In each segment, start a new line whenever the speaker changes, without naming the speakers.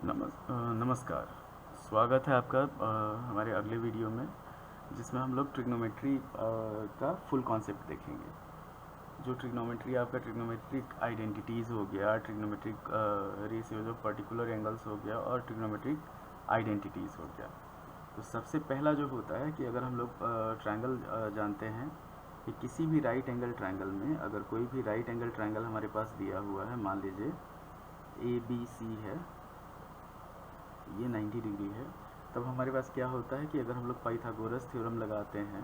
नमस्कार। स्वागत है आपका हमारे अगले वीडियो में, जिसमें हम लोग ट्रिग्नोमेट्री का फुल कॉन्सेप्ट देखेंगे। जो ट्रिग्नोमेट्री आपका ट्रिग्नोमेट्रिक आइडेंटिटीज़ हो गया, trigonometric ratios of particular angles हो गया, और ट्रिग्नोमेट्रिक आइडेंटिटीज़ हो गया। तो सबसे पहला जो होता है कि अगर हम लोग ट्रायंगल जानते हैं कि किसी भी राइट एंगल ट्रायंगल में अगर कोई भी राइट एंगल ट्रायंगल हमारे पास दिया हुआ है, मान लीजिए ABC है, ये 90 डिग्री है, तब हमारे पास क्या होता है कि अगर हम लोग पाइथागोरस थ्योरम लगाते हैं,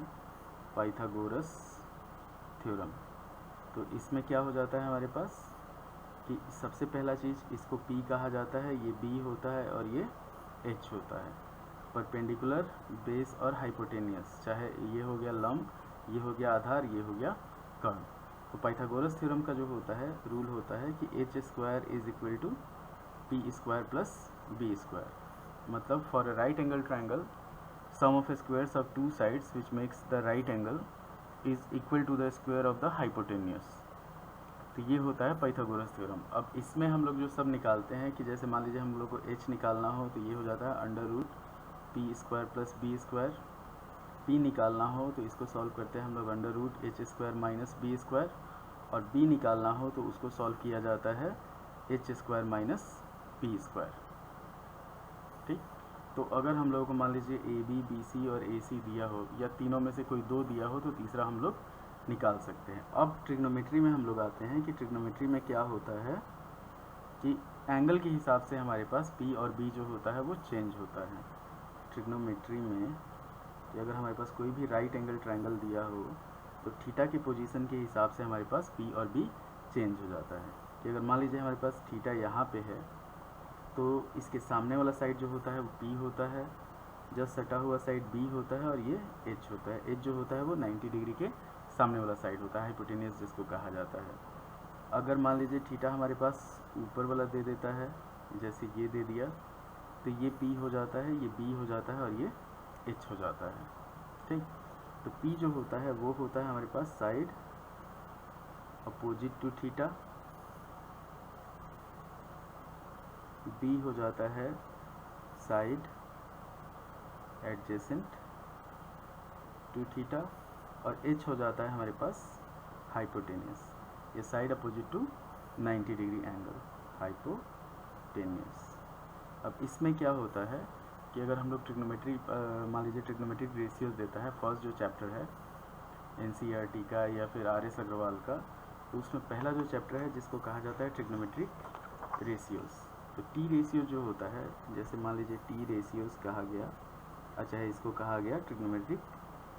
पाइथागोरस थ्योरम, तो इसमें क्या हो जाता है हमारे पास कि सबसे पहला चीज़, इसको P कहा जाता है, ये B होता है और ये H होता है। परपेंडिकुलर, बेस और हाइपोटेनियस, चाहे ये हो गया लंब, ये हो गया आधार, ये हो गया कर्ण। तो पाइथागोरस थ्योरम का जो होता है रूल होता है कि H square is equal to P square plus B square. मतलब for a right angle triangle, sum of squares of two sides which makes the right angle is equal to the square of the hypotenuse. तो ये होता है Pythagoras theorem. अब इसमें हम लोग जो सब निकालते हैं कि जैसे मान लीजिए हम लोग को H निकालना हो, तो ये हो जाता है under root P square plus B square. P निकालना हो तो इसको सॉल्व करते हैं हम लोग under root H square minus B square, और B निकालना हो तो उसको सॉल्व किया जाता है H square minus P square. ठीक, तो अगर हम लोगों को मान लीजिए AB, BC और AC दिया हो, या तीनों में से कोई दो दिया हो, तो तीसरा हम लोग निकाल सकते हैं। अब ट्रिग्नोमेट्री में हम लोग आते हैं कि ट्रिग्नोमेट्री में क्या होता है कि एंगल के हिसाब से हमारे पास P और B जो होता है वो चेंज होता है। ट्रिग्नोमेट्री में कि अगर हमारे पास कोई भी राइट एंगल ट्रायंगल दिया हो, तो थीटा की पोजीशन के हिसाब से हमारे पास P और B चेंज हो जाता है। कि अगर मान लीजिए हमारे पास थीटा यहाँ पे है, तो इसके सामने वाला साइड जो होता है वो P होता है, जस्ट सटा हुआ साइड B होता है, और ये H होता है। H जो होता है वो 90 डिग्री के सामने वाला साइड होता है, हाइपोटेनियस जिसको कहा जाता है। अगर मान लीजिए थीटा हमारे पास ऊपर वाला दे देता है, जैसे ये दे दिया, तो ये P हो जाता है, ये B हो जाता है, और ये H हो जाता है। ठीक, तो P जो होता है वो होता है हमारे पास side opposite to theta, B हो जाता है साइड एडजेसेंट टू थीटा, और H हो जाता है हमारे पास हाइपोटेनियस। ये side opposite to 90 degree angle, hypotenuse. अब इसमें क्या होता है कि अगर हम लोग ट्रिग्नोमेट्री मान लीजिए ट्रिग्नोमेट्रिक रेशियोज देता है, फर्स्ट जो चैप्टर है NCERT का या फिर RS अग्रवाल का, तो उसमें पहला जो चैप्टर है जिसको कहा जाता है ट्रिग्नोमेट्रिक रेशियोज। तो T रेशियो जो होता है, जैसे मान लीजिए T रेशियोज कहा गया, अच्छा इसको कहा गया ट्रिग्नोमेट्रिक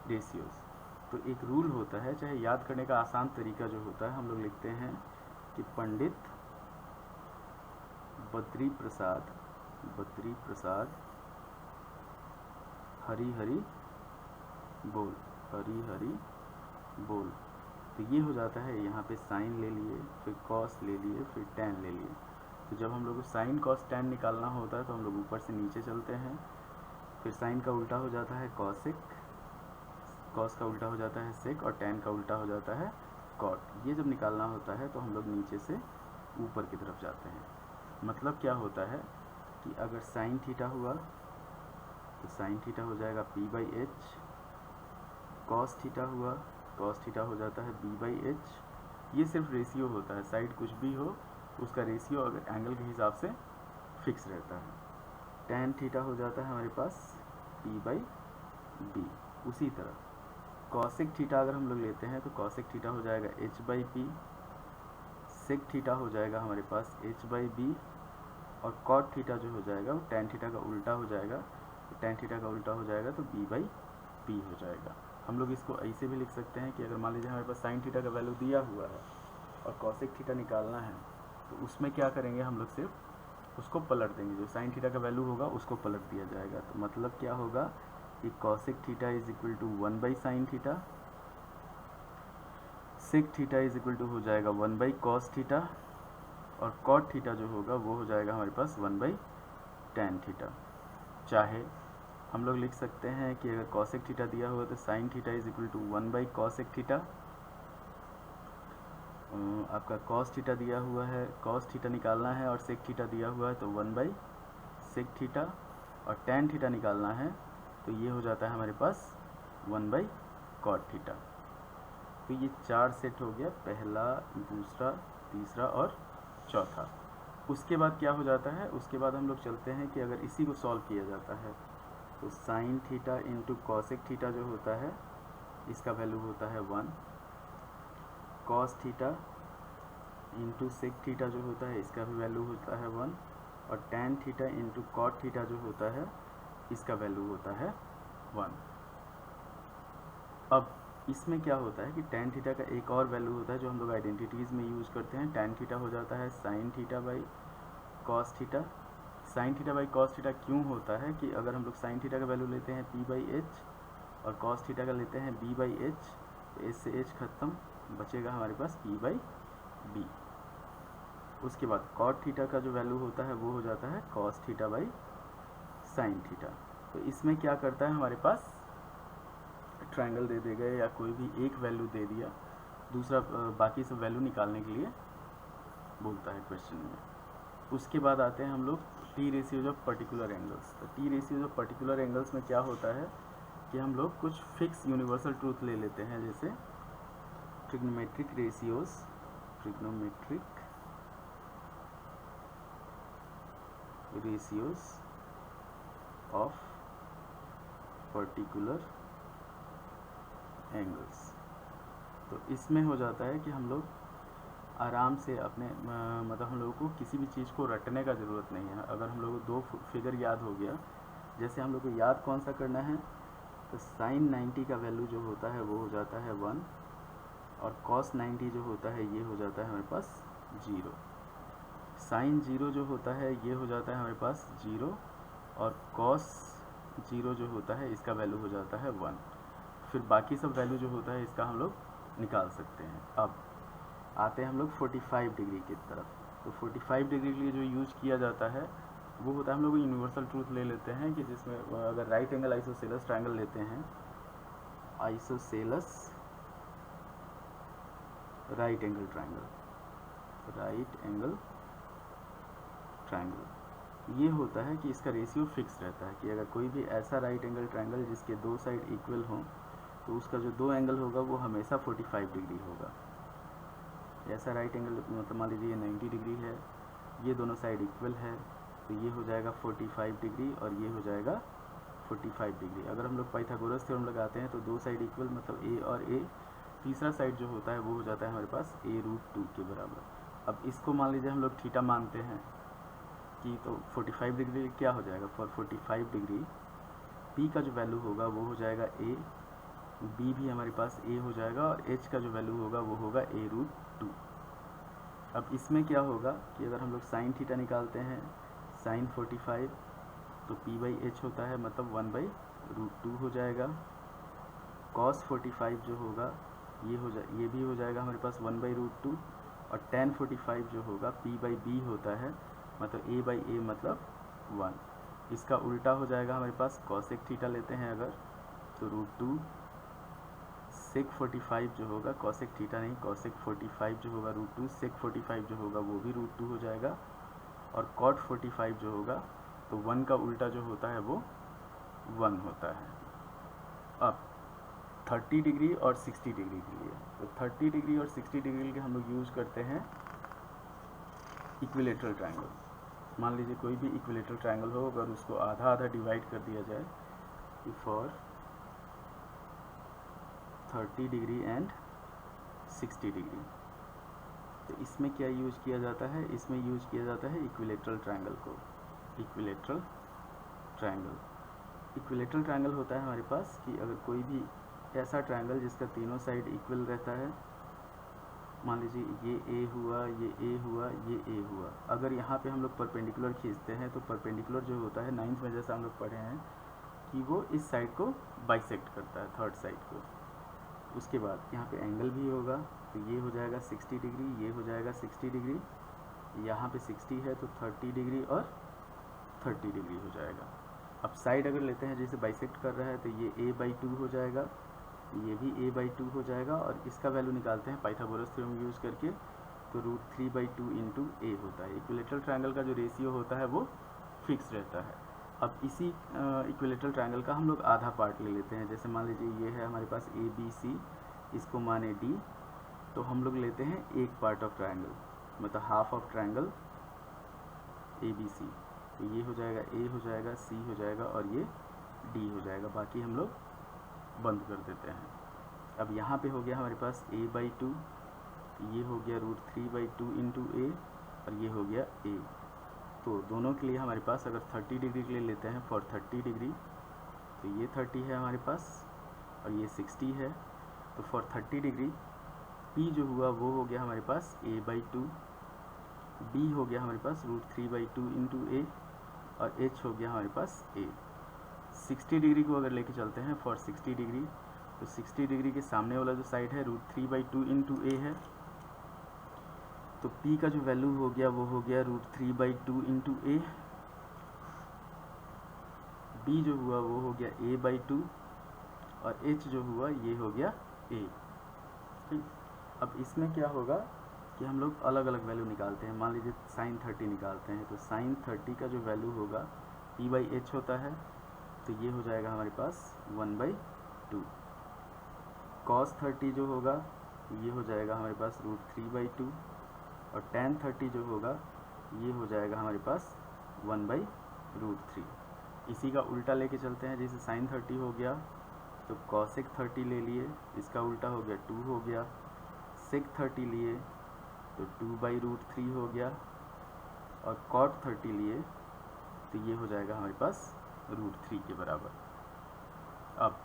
रेशियोज। तो एक रूल होता है, चाहे याद करने का आसान तरीका जो होता है, हम लोग लिखते हैं कि पंडित बद्री प्रसाद हरी हरी बोल, हरी हरी बोल। तो ये हो जाता है, यहाँ पे साइन ले लिए, फिर कॉस ले लिए, फिर टैन ले लिए। तो जब हम लोग को साइन कॉस टैन निकालना होता है तो हम लोग ऊपर से नीचे चलते हैं, फिर साइन का उल्टा हो जाता है कॉसिक, कॉस का उल्टा हो जाता है सेक, और टैन का उल्टा हो जाता है कॉट। ये जब निकालना होता है तो हम लोग नीचे से ऊपर की तरफ जाते हैं। मतलब क्या होता है कि अगर साइन थीटा हुआ तो साइन थीटा हो जाएगा P/H, कॉस थीटा हुआ, कॉस थीटा हो जाता है B/H। ये सिर्फ रेशियो होता है, साइड कुछ भी हो उसका रेशियो अगर एंगल के हिसाब से फिक्स रहता है। टैन थीटा हो जाता है हमारे पास P/B। उसी तरह कॉसिक थीटा अगर हम लोग लेते हैं तो कॉसिक थीटा हो जाएगा H/P, सेक थीटा हो जाएगा हमारे पास H/B, और कॉट थीटा जो हो जाएगा वो टैन थीटा का उल्टा हो जाएगा। तो टैन थीटा का उल्टा हो जाएगा तो B/P हो जाएगा। हम लोग इसको ऐसे भी लिख सकते हैं कि अगर मान लीजिए हमारे पास साइन थीटा का वैल्यू दिया हुआ है और कॉसिक थीटा निकालना है, तो उसमें क्या करेंगे, हम लोग सिर्फ उसको पलट देंगे, जो साइन थीटा का वैल्यू होगा उसको पलट दिया जाएगा। तो मतलब क्या होगा कि cosec theta is equal to 1/sin theta, sec theta is equal to हो जाएगा 1/cos थीटा, और कॉट थीटा जो होगा वो हो जाएगा हमारे पास 1/tan थीटा। चाहे हम लोग लिख सकते हैं कि अगर कॉसिक थीटा दिया हुआ तो sine theta is equal to 1/cosec theta, आपका कॉस थीटा दिया हुआ है, कॉस थीटा निकालना है, और सेक थीटा दिया हुआ है तो 1/tan सेक थीटा और टेन थीटा निकालना है तो ये हो जाता है हमारे पास 1/cot थीटा। तो ये 4 सेट हो गया, पहला, दूसरा, तीसरा और चौथा। उसके बाद क्या हो जाता है, उसके बाद हम लोग चलते हैं कि अगर इसी को सॉल्व किया जाता है तो sine theta into cosec theta जो होता है इसका वैल्यू होता है 1, cos theta into sec theta जो होता है इसका भी वैल्यू होता है 1, और tan theta into cot theta जो होता है इसका वैल्यू होता है 1। अब इसमें क्या होता है कि टेन थीटा का एक और वैल्यू होता है जो हम लोग आइडेंटिटीज़ में यूज़ करते हैं। टेन थीटा हो जाता है sine theta by cos theta. Sine theta by cos theta क्यों होता है कि अगर हम लोग साइन थीटा का वैल्यू लेते हैं p/h और कॉस थीटा का लेते हैं b/h, तो h से h खत्म, बचेगा हमारे पास p/b। उसके बाद कॉट थीटा का जो वैल्यू होता है वो हो जाता है cos theta by sine theta. तो इसमें क्या करता है, हमारे पास ट्रायंगल दे देगा या कोई भी एक वैल्यू दे दिया, दूसरा बाकी सब वैल्यू निकालने के लिए बोलता है क्वेश्चन में। उसके बाद आते हैं हम लोग T ratios of particular angles. तो T ratios of particular angles में क्या होता है कि हम लोग कुछ फिक्स यूनिवर्सल ट्रूथ ले लेते हैं, जैसे trigonometric ratios of particular angles. तो इसमें हो जाता है कि हम लोग आराम से अपने मतलब हम लोगों को किसी भी चीज़ को रटने का ज़रूरत नहीं है। अगर हम लोगों को दो फिगर याद हो गया, जैसे हम लोग को याद कौन सा करना है, तो साइन 90 का वैल्यू जो होता है वो हो जाता है 1, और कॉस 90 जो होता है ये हो जाता है हमारे पास 0। साइन 0 जो होता है ये हो जाता है हमारे पास 0, और कॉस 0 जो होता है इसका वैल्यू हो जाता है 1। फिर बाकी सब वैल्यू जो होता है इसका हम लोग निकाल सकते हैं। अब आते हैं हम लोग 45 डिग्री की तरफ। तो 45 डिग्री के लिए जो यूज किया जाता है वो होता है, हम लोग यूनिवर्सल ट्रूथ ले लेते हैं कि जिसमें अगर राइट एंगल आइसोसेलस ट्रायंगल लेते हैं, आइसोसेलस राइट एंगल ट्रायंगल, ये होता है कि इसका रेशियो फिक्स रहता है कि अगर कोई भी ऐसा राइट एंगल ट्रायंगल जिसके दो साइड इक्वल हों तो उसका जो दो एंगल होगा वो हमेशा 45 डिग्री होगा। ऐसा राइट एंगल मतलब मान लीजिए 90 डिग्री है, ये दोनों साइड इक्वल है, तो ये हो जाएगा 45 डिग्री और ये हो जाएगा 45 डिग्री। अगर हम लोग पाइथागोरस थ्योरम लगाते हैं तो दो साइड इक्वल मतलब a और a, तीसरा साइड जो होता है वो हो जाता है हमारे पास a√2 के बराबर। अब इसको मान लीजिए हम लोग थीटा मानते हैं कि, तो 45 डिग्री क्या हो जाएगा, फॉर 45 डिग्री p का जो वैल्यू होगा वो हो जाएगा a, b भी हमारे पास a हो जाएगा, और h का जो वैल्यू होगा वो होगा a√2। अब इसमें क्या होगा कि अगर हम लोग साइन थीटा निकालते हैं, साइन 45 तो p/h होता है मतलब 1/√2 हो जाएगा। कॉस 45 जो होगा ये भी हो जाएगा हमारे पास 1/√2, और tan 45 जो होगा p/b होता है मतलब a/a मतलब 1। इसका उल्टा हो जाएगा हमारे पास कॉसेक थीटा लेते हैं अगर, तो √2 सेक 45 जो होगा, कॉसेक थीटा नहीं कॉसेक 45 जो होगा √2, सेक 45 जो होगा वो भी √2 हो जाएगा, और कॉट 45 जो होगा तो 1 का उल्टा जो होता है वो 1 होता है। अब 30 डिग्री और 60 डिग्री के लिए, तो 30 डिग्री और 60 डिग्री के लिए हम लोग यूज़ करते हैं इक्विलेटरल ट्रायंगल। मान लीजिए कोई भी इक्विलेटरल ट्रायंगल हो, अगर उसको आधा आधा डिवाइड कर दिया जाए कि फॉर 30 डिग्री एंड 60 डिग्री, तो इसमें क्या यूज़ किया जाता है, इसमें यूज़ किया जाता है इक्विलेटरल ट्रायंगल को। इक्विलेटरल ट्रायंगल होता है हमारे पास कि अगर कोई भी ऐसा ट्रायंगल जिसका तीनों साइड इक्वल रहता है, मान लीजिए ये A हुआ, ये A हुआ, ये A हुआ, अगर यहाँ पे हम लोग परपेंडिकुलर खींचते हैं तो परपेंडिकुलर जो होता है 9th में जैसा हम लोग पढ़े हैं कि वो इस साइड को बाइसेक्ट करता है, थर्ड साइड को। उसके बाद यहाँ पे एंगल भी होगा, तो ये हो जाएगा 60 डिग्री, ये हो जाएगा 60 डिग्री, यहाँ पे 60 है तो 30 डिग्री और 30 डिग्री हो जाएगा। अब साइड अगर लेते हैं जैसे बाइसेक्ट कर रहा है तो ये a/2 हो जाएगा, ये भी a/2 हो जाएगा, और इसका वैल्यू निकालते हैं पाइथागोरस थ्योरम यूज़ करके, तो √3/2 × a होता है। इक्विलेटरल ट्रायंगल का जो रेशियो होता है वो फिक्स रहता है। अब इसी इक्विलेटरल ट्रायंगल का हम लोग आधा पार्ट ले लेते हैं। जैसे मान लीजिए ये है हमारे पास ए बी सी, इसको माने डी, तो हम लोग लेते हैं एक पार्ट ऑफ ट्रायंगल, मतलब half of triangle A B C. तो ये हो जाएगा ए हो जाएगा, सी हो जाएगा और ये डी हो जाएगा। बाकी हम लोग बंद कर देते हैं। अब यहाँ पे हो गया हमारे पास a/2, ये हो गया √3/2 इंटू ए, और ये हो गया a। तो दोनों के लिए हमारे पास अगर 30 डिग्री के लिए लेते हैं फॉर 30 डिग्री, तो ये 30 है हमारे पास और ये 60 है। तो फॉर 30 डिग्री P जो हुआ वो हो गया हमारे पास a/2, B हो गया हमारे पास √3/2 इंटू ए, और H हो गया हमारे पास a। 60 डिग्री को अगर लेके चलते हैं फॉर 60 डिग्री, तो 60 डिग्री के सामने वाला जो साइड है √3/2 इंटू ए है, तो P का जो वैल्यू हो गया वो हो गया √3/2 इंटू ए। B जो हुआ वो हो गया a/2, और H जो हुआ ये हो गया a। ठीक, अब इसमें क्या होगा कि हम लोग अलग अलग वैल्यू निकालते हैं। मान लीजिए sin 30 निकालते हैं, तो sin 30 का जो वैल्यू होगा P/H होता है, तो ये हो जाएगा हमारे पास 1/2। cos 30 जो होगा ये हो जाएगा हमारे पास √3/2, और tan 30 जो होगा ये हो जाएगा हमारे पास 1/√3। इसी का उल्टा लेके चलते हैं। जैसे sin 30 हो गया तो cosec 30 ले लिए, इसका उल्टा हो गया 2 हो गया। sec 30 लिए तो 2/√3 हो गया, और cot 30 लिए तो ये हो जाएगा हमारे पास √3 के बराबर। अब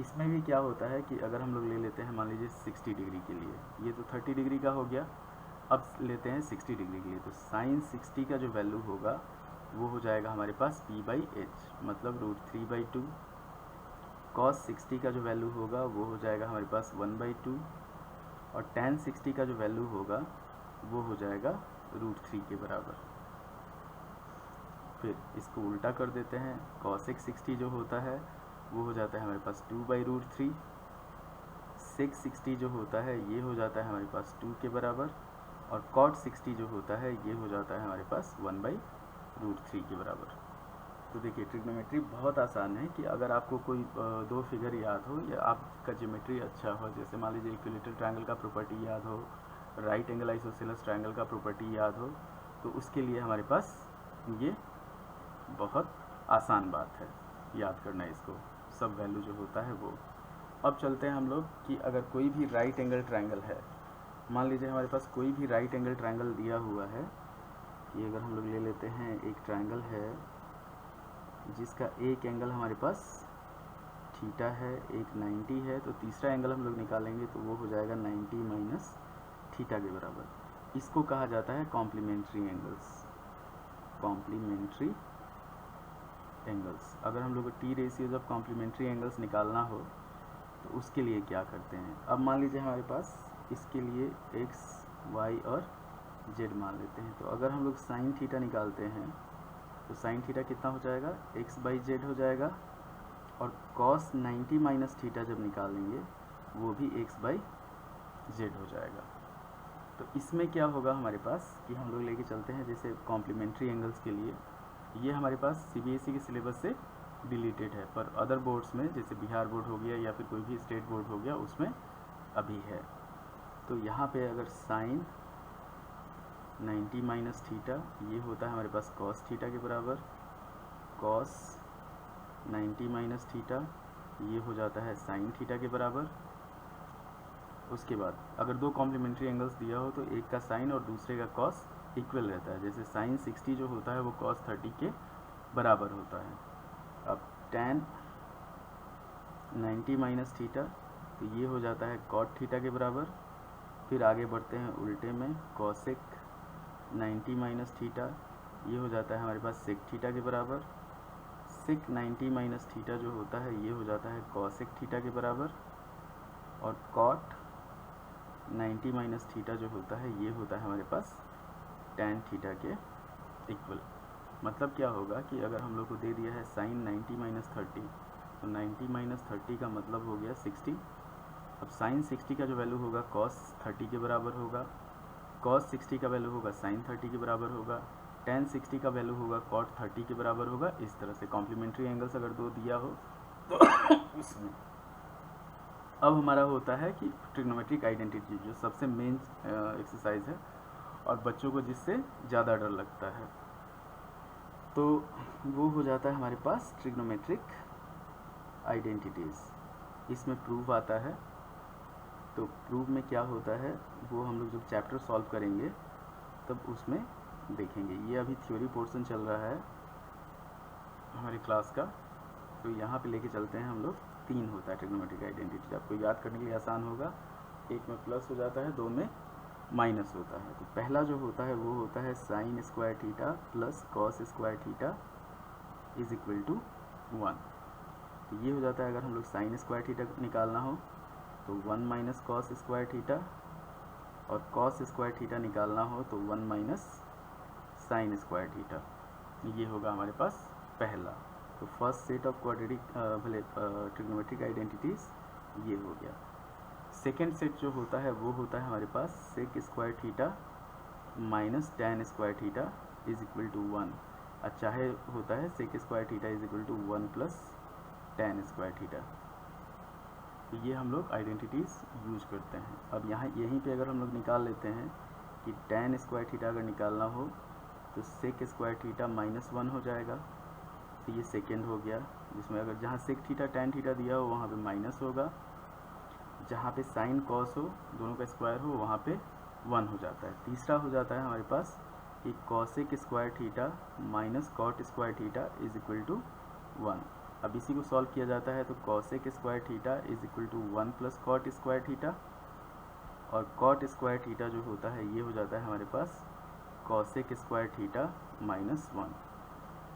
इसमें भी क्या होता है कि अगर हम लोग ले लेते हैं मान लीजिए 60 डिग्री के लिए, ये तो 30 डिग्री का हो गया, अब लेते हैं 60 डिग्री के लिए, तो sin 60 का जो वैल्यू होगा वो हो जाएगा हमारे पास P/H, मतलब √3/2। cos 60 का जो वैल्यू होगा वो हो जाएगा हमारे पास 1/2, और tan 60 का जो वैल्यू होगा वो हो जाएगा √3 के बराबर। फिर इसको उल्टा कर देते हैं। cosec 60 जो होता है वो हो जाता है हमारे पास 2/√3। sec 60 जो होता है ये हो जाता है हमारे पास 2 के बराबर, और cot 60 जो होता है ये हो जाता है हमारे पास 1/√3 के बराबर। तो देखिए ट्रिग्नोमेट्री बहुत आसान है कि अगर आपको कोई दो फिगर याद हो या आपका ज्योमेट्री अच्छा हो, जैसे मान लीजिए इक्विलेटरल ट्रायंगल का प्रॉपर्टी याद हो, राइट एंगल आइसोसेलेस ट्रायंगल का प्रॉपर्टी याद हो, तो उसके लिए हमारे पास ये बहुत आसान बात है याद करना इसको, सब वैल्यू जो होता है वो। अब चलते हैं हम लोग कि अगर कोई भी राइट एंगल ट्रायंगल है, मान लीजिए हमारे पास कोई भी राइट एंगल ट्रायंगल दिया हुआ है। ये अगर हम लोग ले लेते हैं एक ट्रायंगल है जिसका एक एंगल हमारे पास थीटा है, एक 90 है, तो तीसरा एंगल हम लोग निकालेंगे तो वो हो जाएगा 90 माइनस थीटा के बराबर। इसको कहा जाता है कॉम्प्लीमेंट्री एंगल्स। कॉम्प्लीमेंट्री एंगल्स, अगर हम लोग को T ratios of complementary angles निकालना हो तो उसके लिए क्या करते हैं। अब मान लीजिए हमारे पास इसके लिए x, y और z मान लेते हैं, तो अगर हम लोग साइन थीटा निकालते हैं तो साइन थीटा कितना हो जाएगा, x/z हो जाएगा, और cos 90 माइनस थीटा जब निकालेंगे वो भी x/z हो जाएगा। तो इसमें क्या होगा हमारे पास कि हम लोग लेके चलते हैं जैसे कॉम्प्लीमेंट्री एंगल्स के लिए, ये हमारे पास CBSE के सिलेबस से डिलीटेड है, पर अदर बोर्ड्स में जैसे बिहार बोर्ड हो गया या फिर कोई भी स्टेट बोर्ड हो गया उसमें अभी है। तो यहाँ पे अगर साइन 90 माइनस थीटा ये होता है हमारे पास cos थीटा के बराबर, cos 90 माइनस थीटा ये हो जाता है साइन थीटा के बराबर। उसके बाद अगर दो कॉम्प्लीमेंट्री एंगल्स दिया हो तो एक का साइन और दूसरे का cos इक्वल रहता है, जैसे साइन 60 जो होता है वो cos 30 के बराबर होता है। अब tan 90 माइनस थीटा तो ये हो जाता है cot थीटा के बराबर। फिर आगे बढ़ते हैं उल्टे में, cosec 90 माइनस थीटा ये हो जाता है हमारे पास sec थीटा के बराबर। sec 90 माइनस थीटा जो होता है ये हो जाता है cosec थीटा के बराबर, और cot 90 माइनस थीटा जो होता है ये होता है हमारे पास tan थीटा के इक्वल। मतलब क्या होगा कि अगर हम लोग को दे दिया है साइन 90 माइनस 30, तो 90 माइनस 30 का मतलब हो गया 60। अब साइन 60 का जो वैल्यू होगा cos 30 के बराबर होगा, cos 60 का वैल्यू होगा साइन 30 के बराबर होगा, tan 60 का वैल्यू होगा cot 30 के बराबर होगा। इस तरह से कॉम्प्लीमेंट्री एंगल्स अगर दो दिया हो तो उसमें अब हमारा होता है कि ट्रिग्नोमेट्रिक आइडेंटिटी, जो सबसे मेन एक्सरसाइज है और बच्चों को जिससे ज़्यादा डर लगता है, तो वो हो जाता है हमारे पास ट्रिग्नोमेट्रिक आइडेंटिटीज़। इसमें प्रूफ आता है। तो प्रूफ में क्या होता है वो हम लोग जब चैप्टर सॉल्व करेंगे तब उसमें देखेंगे। ये अभी थ्योरी पोर्शन चल रहा है हमारी क्लास का, तो यहाँ पे लेके चलते हैं हम लोग। 3 होता है ट्रिग्नोमेट्रिक आइडेंटिटी, आपको याद करने के लिए आसान होगा। एक में प्लस हो जाता है, 2 में माइनस होता है। तो पहला जो होता है वो होता है sine square theta plus cos square theta is equal to 1। तो ये हो जाता है, अगर हम लोग साइन स्क्वायर थीटा निकालना हो तो 1 माइनस कॉस स्क्वायर थीटा, और कॉस स्क्वायर थीटा निकालना हो तो 1 माइनस साइन स्क्वायर थीटा। ये होगा हमारे पास पहला। तो first set of quadratic trigonometric identities ये हो गया। सेकेंड सेट जो होता है वो होता है हमारे पास sec square theta minus tan square theta is equal to 1। चाहे होता है sec square theta is equal to 1 plus tan square theta. तो ये हम लोग आइडेंटिटीज़ यूज करते हैं। अब यहाँ यहीं पे अगर हम लोग निकाल लेते हैं कि टैन स्क्वायर थीटा अगर निकालना हो तो सेक स्क्वायर थीटा माइनस 1 हो जाएगा। तो ये सेकेंड हो गया, जिसमें अगर जहाँ सेक थीटा टैन थीटा दिया हो वहाँ पे माइनस होगा, जहाँ पे साइन कॉस हो दोनों का स्क्वायर हो वहाँ पे 1 हो जाता है। तीसरा हो जाता है हमारे पास कि cosec square theta minus cot square theta is equal to 1। अब इसी को सॉल्व किया जाता है तो cosec square theta is equal to 1 plus cot square theta, और कॉट स्क्वायर थीटा जो होता है ये हो जाता है हमारे पास कॉसेक स्क्वायर थीटा माइनस 1।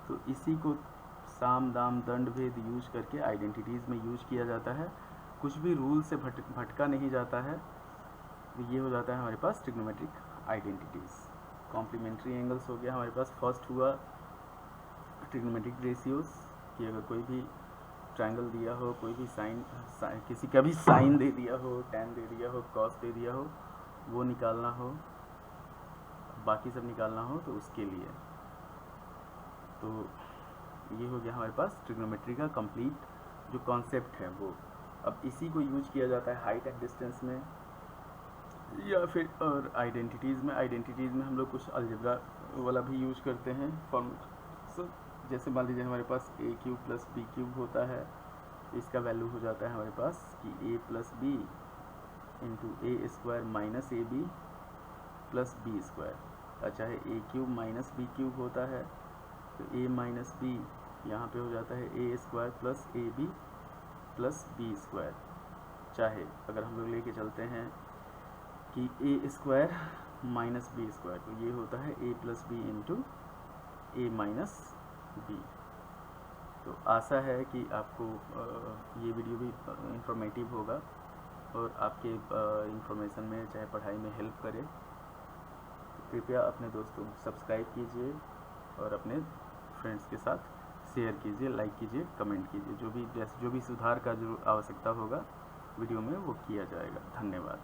तो इसी को साम दाम दंड भेद यूज करके आइडेंटिटीज़ में यूज किया जाता है। कुछ भी रूल से भटका नहीं जाता है। तो ये हो जाता है हमारे पास ट्रिग्नोमेट्रिक आइडेंटिटीज़। कॉम्प्लीमेंट्री एंगल्स हो गया हमारे पास। फर्स्ट हुआ ट्रिग्नोमेट्रिक रेशियोज़, कि अगर कोई भी ट्रायंगल दिया हो, कोई भी साइन किसी का भी साइन दे दिया हो, टैन दे दिया हो, कॉस दे दिया हो, वो निकालना हो, बाकी सब निकालना हो तो उसके लिए। तो ये हो गया हमारे पास ट्रिग्नोमेट्री का कंप्लीट जो कॉन्सेप्ट है वो। अब इसी को यूज किया जाता है हाइट एंड डिस्टेंस में, या फिर और आइडेंटिटीज़ में हम लोग कुछ अलजेब्रा वाला भी यूज करते हैं फॉर्मूला। जैसे मान लीजिए हमारे पास ए क्यूब प्लस बी क्यूब होता है, इसका वैल्यू हो जाता है हमारे पास कि A plus B into A square minus A B plus B square. चाहे A cube minus B cube होता है तो ए माइनस बी यहाँ पे हो जाता है A square plus A B plus B square. चाहे अगर हम लोग लेके चलते हैं कि A square minus B square, तो ये होता है A plus B into A minus B. तो आशा है कि आपको ये वीडियो भी इंफॉर्मेटिव होगा और आपके इंफॉर्मेशन में चाहे पढ़ाई में हेल्प करे। तो कृपया अपने दोस्तों को सब्सक्राइब कीजिए और अपने फ्रेंड्स के साथ शेयर कीजिए, लाइक कीजिए, कमेंट कीजिए। जो भी सुधार का जो आवश्यकता होगा वीडियो में वो किया जाएगा। धन्यवाद।